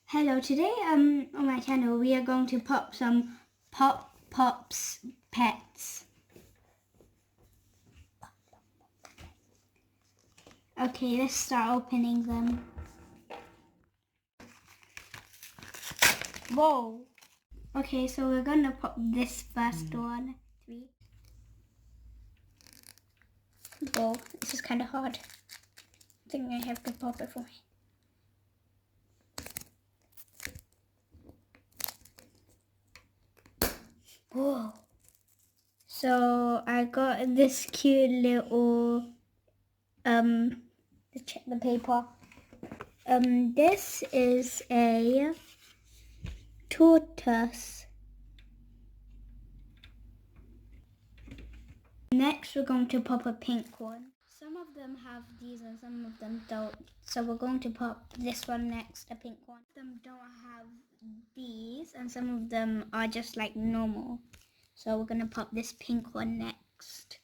Hello, today on my channel we are going to pop some Pops pets. Okay, let's start opening them. Whoa! Okay, so we're gonna pop this first one. 3. Whoa, this is kind of hard. I think I have to pop it for me. Whoa! So I got this cute little let's check the paper. This is a tortoise. Next, we're going to pop a pink one. Some of them have these and some of them don't. So we're going to pop this one next, a pink one. Some of them don't have these and some of them are just like normal. So we're going to pop this pink one next.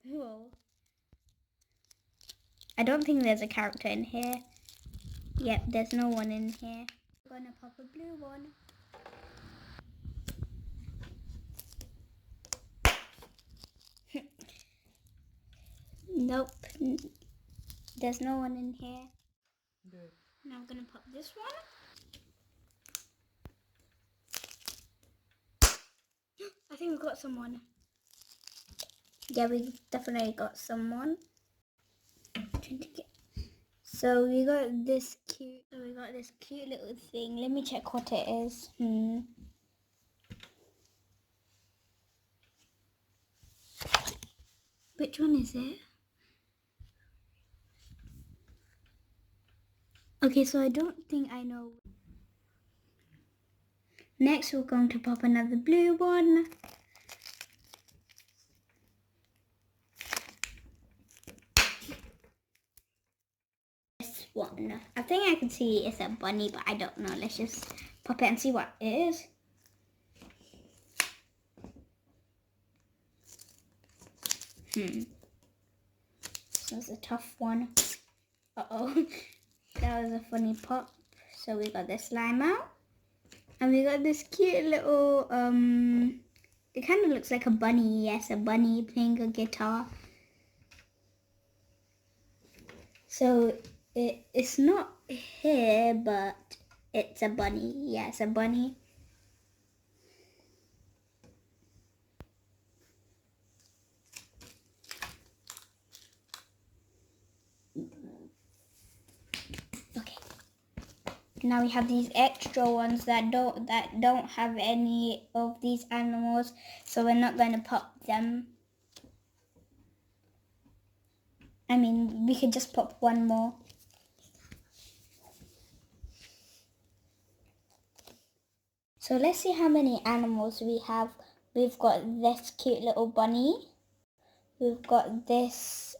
Whoa. I don't think there's a character in here. Yep, there's no one in here. We're going to pop a blue one. Nope. There's no one in here. Good. Now I'm gonna pop this one. I think we got someone. Yeah, we definitely got someone. So we got this cute. Little thing. Let me check what it is. Which one is it? Okay, so I don't think I know. Next, we're going to pop another blue one. This one. I think I can see it's a bunny, but I don't know. Let's just pop it and see what it is. This was a tough one. Uh-oh. That was a funny pop. So we got this slime out. And we got this cute little, it kind of looks like a bunny. Yes, a bunny playing a guitar. So it's not here, but it's a bunny. Yeah, it's a bunny. Now we have these extra ones that don't have any of these animals, so we're not going to pop them. I mean, we could just pop one more. So let's see how many animals we have. We've got this cute little bunny. We've got this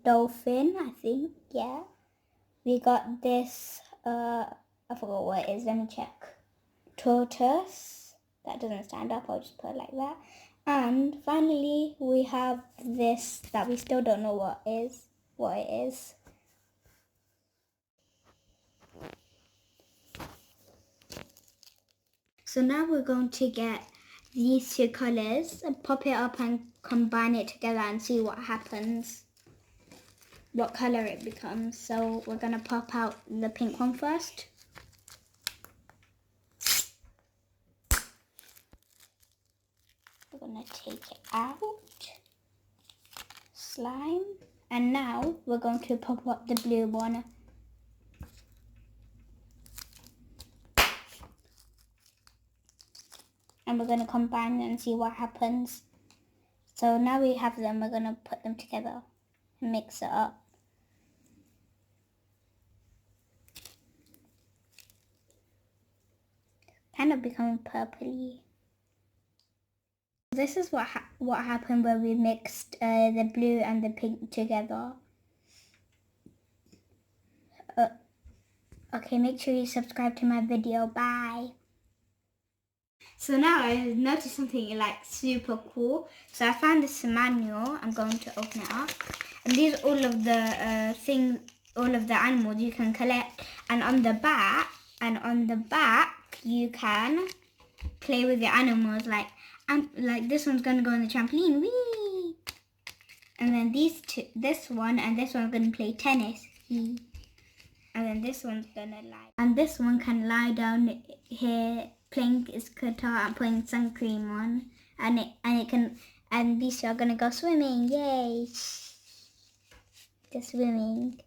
dolphin, I think, yeah. We got this, I forgot what it is, let me check. Tortoise. That doesn't stand up, I'll just put it like that. And finally, we have this that we still don't know what it is. So now we're going to get these two colors and pop it up and combine it together and see what happens. What color it becomes. So we're going to pop out the pink one first. We're going to take it out. Slime. And now we're going to pop up the blue one. And we're going to combine them and see what happens. So now we have them, we're going to put them together and mix it up. Kind of becoming purpley. This is what happened when we mixed the blue and the pink together. Okay, make sure you subscribe to my video. Bye. So now I noticed something like super cool. So I found this manual. I'm going to open it up. And these are all of the things all of the animals you can collect, and on the back you can play with the animals, like this one's gonna go on the trampoline, whee! And then this one and this one's gonna play tennis, and then this one's gonna lie, and this one can lie down here playing its guitar and putting sun cream on, and these two are gonna go swimming, yay! They're swimming.